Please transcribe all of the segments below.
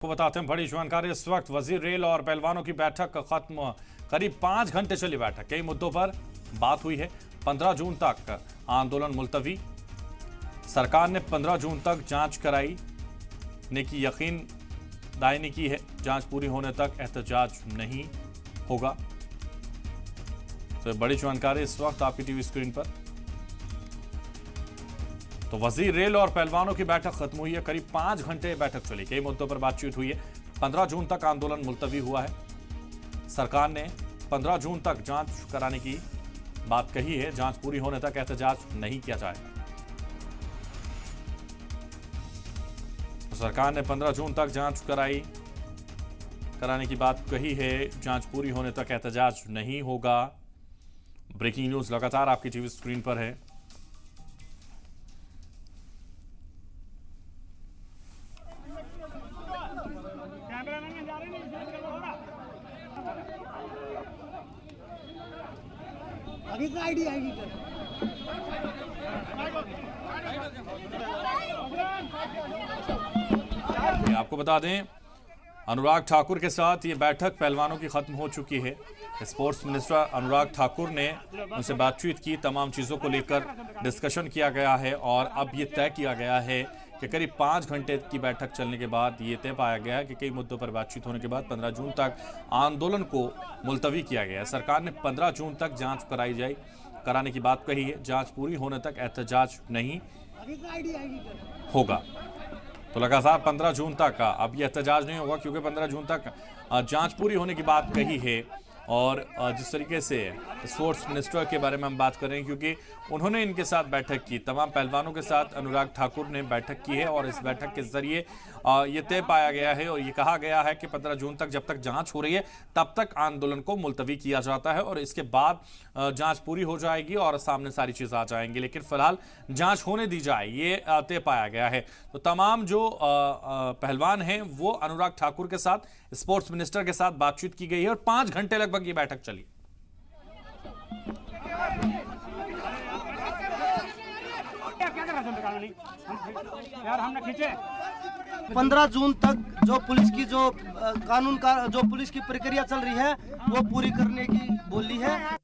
को बताते हैं बड़ी जानकारी। इस वक्त वजीर रेल और पहलवानों की बैठक खत्म, करीब 5 घंटे चली बैठक। कई मुद्दों पर बात हुई है। 15 जून तक आंदोलन मुलतवी। सरकार ने 15 जून तक जांच कराई ने की यकीन दायनी की है। जांच पूरी होने तक एहतजाज नहीं होगा। तो बड़ी जानकारी इस वक्त आपकी टीवी स्क्रीन पर। तो वजीर रेल और पहलवानों की बैठक खत्म हुई है। करीब 5 घंटे बैठक चली। कई मुद्दों पर बातचीत हुई है। 15 जून तक आंदोलन मुलतवी हुआ है। सरकार ने 15 जून तक जांच कराने की बात कही है। जांच पूरी होने तक एहतजाज नहीं किया जाएगा। तो सरकार ने 15 जून तक जांच कराने की बात कही है। जांच पूरी होने तक एहतजाज नहीं होगा। ब्रेकिंग न्यूज लगातार आपकी टीवी स्क्रीन पर है। आगे का आईडी आएगी आपको बता दें, अनुराग ठाकुर के साथ ये बैठक पहलवानों की खत्म हो चुकी है। स्पोर्ट्स मिनिस्टर अनुराग ठाकुर ने उनसे बातचीत की। तमाम चीज़ों को लेकर डिस्कशन किया गया है और अब ये तय किया गया है कि करीब 5 घंटे की बैठक चलने के बाद ये तय पाया गया है कि कई मुद्दों पर बातचीत होने के बाद 15 जून तक आंदोलन को मुलतवी किया गया है। सरकार ने 15 जून तक जांच कराने की बात कही है। जांच पूरी होने तक एहतजाज नहीं होगा। तो लगातार 15 जून तक अब यह एहतजाज नहीं होगा, क्योंकि 15 जून तक जांच पूरी होने की बात कही है। और जिस तरीके से स्पोर्ट्स मिनिस्टर के बारे में हम बात करें, क्योंकि उन्होंने इनके साथ बैठक की, तमाम पहलवानों के साथ अनुराग ठाकुर ने बैठक की है और इस बैठक के जरिए ये तय पाया गया है और ये कहा गया है कि 15 जून तक जब तक जांच हो रही है तब तक आंदोलन को मुलतवी किया जाता है और इसके बाद जांच पूरी हो जाएगी और सामने सारी चीज़ आ जाएंगी। लेकिन फिलहाल जांच होने दी जाए, ये तय पाया गया है। तो तमाम जो पहलवान हैं वो अनुराग ठाकुर के साथ, स्पोर्ट्स मिनिस्टर के साथ बातचीत की गई है और 5 घंटे लगभग ये बैठक चली। यार हमने खींचे 15 जून तक जो पुलिस की जो कानून का जो पुलिस की प्रक्रिया चल रही है वो पूरी करने की बोली है।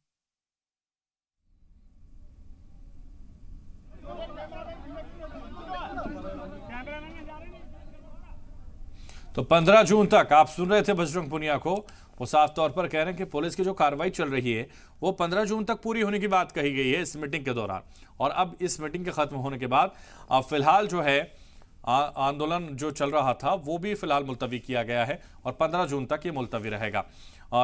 तो 15 जून तक आप सुन रहे थे बजरंग पुनिया को, वो साफ तौर पर कह रहे हैं कि पुलिस की जो कार्रवाई चल रही है वो 15 जून तक पूरी होने की बात कही गई है इस मीटिंग के दौरान। और अब इस मीटिंग के खत्म होने के बाद फिलहाल जो है आंदोलन जो चल रहा था वो भी फिलहाल मुलतवी किया गया है और 15 जून तक ये मुलतवी रहेगा।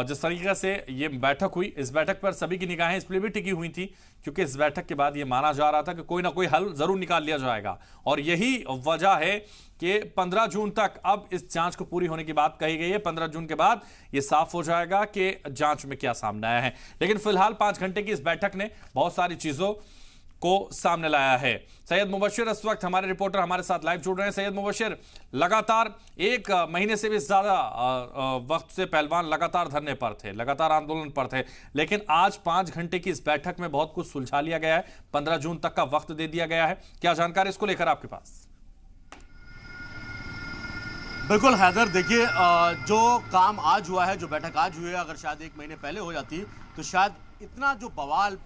जिस तरीके से ये बैठक हुई, इस बैठक पर सभी की निगाहें इसलिए भी टिकी हुई थी क्योंकि इस बैठक के बाद ये माना जा रहा था कि कोई ना कोई हल जरूर निकाल लिया जाएगा। और यही वजह है कि 15 जून तक अब इस जांच को पूरी होने की बात कही गई है। 15 जून के बाद ये साफ हो जाएगा कि जांच में क्या सामने आया है। लेकिन फिलहाल 5 घंटे की इस बैठक ने बहुत सारी चीजों को सामने लाया है। सैयद मुबशिर इस वक्त हमारे रिपोर्टर हमारे साथ लाइव जुड़ रहे हैं। सैयद मुबशिर, लगातार 1 महीने से भी ज्यादा वक्त से पहलवान लगातार धरने पर थे, लगातार आंदोलन पर थे, लेकिन आज 5 घंटे की इस बैठक में बहुत कुछ सुलझा लिया गया है। 15 जून तक का वक्त दे दिया गया है। क्या जानकारी इसको लेकर आपके पास? बिल्कुल हैदर, देखिए जो काम आज हुआ है, जो बैठक आज हुई है, अगर शायद 1 महीने पहले हो जाती तो शायद इतना जो बवाल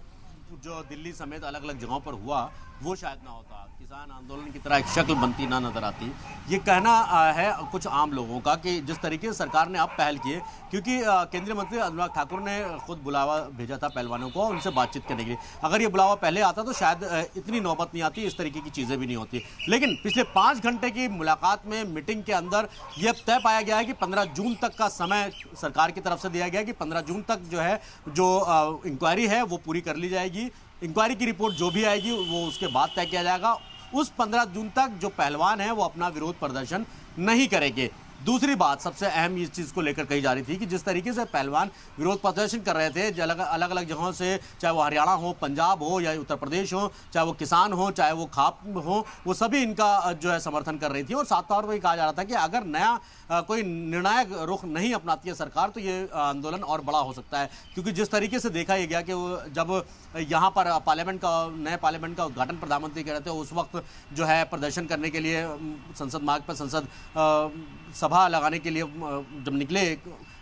जो दिल्ली समेत अलग अलग जगहों पर हुआ वो शायद ना होता। किसान आंदोलन की तरह एक शक्ल बनती ना नजर आती। ये कहना है कुछ आम लोगों का कि जिस तरीके से सरकार ने अब पहल की है, क्योंकि केंद्रीय मंत्री अनुराग ठाकुर ने खुद बुलावा भेजा था पहलवानों को उनसे बातचीत करने के लिए। अगर ये बुलावा पहले आता तो शायद इतनी नौबत नहीं आती, इस तरीके की चीज़ें भी नहीं होती। लेकिन पिछले 5 घंटे की मुलाकात में, मीटिंग के अंदर यह तय पाया गया है कि 15 जून तक का समय सरकार की तरफ से दिया गया है कि 15 जून तक जो है जो इंक्वायरी है वो पूरी कर ली जाएगी। इंक्वायरी की रिपोर्ट जो भी आएगी वो उसके बाद तय किया जाएगा। उस 15 जून तक जो पहलवान है वो अपना विरोध प्रदर्शन नहीं करेंगे। दूसरी बात सबसे अहम इस चीज़ को लेकर कही जा रही थी कि जिस तरीके से पहलवान विरोध प्रदर्शन कर रहे थे अलग अलग जगहों से, चाहे वो हरियाणा हो, पंजाब हो या उत्तर प्रदेश हो, चाहे वो किसान हो, चाहे वो खाप हो, वो सभी इनका जो है समर्थन कर रही थी। और साथ तौर पर कहा जा रहा था कि अगर नया कोई निर्णायक रुख नहीं अपनाती है सरकार तो ये आंदोलन और बड़ा हो सकता है। क्योंकि जिस तरीके से देखा यह गया कि जब यहाँ पर नए पार्लियामेंट का उद्घाटन प्रधानमंत्री कर रहे थे, उस वक्त जो है प्रदर्शन करने के लिए संसद मार्ग पर सभा लगाने के लिए जब निकले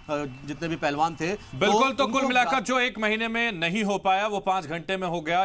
जितने भी पहलवान थे, बिल्कुल, तो कुल उनको मिलाकर जो 1 महीने में नहीं हो पाया वो 5 घंटे में हो गया।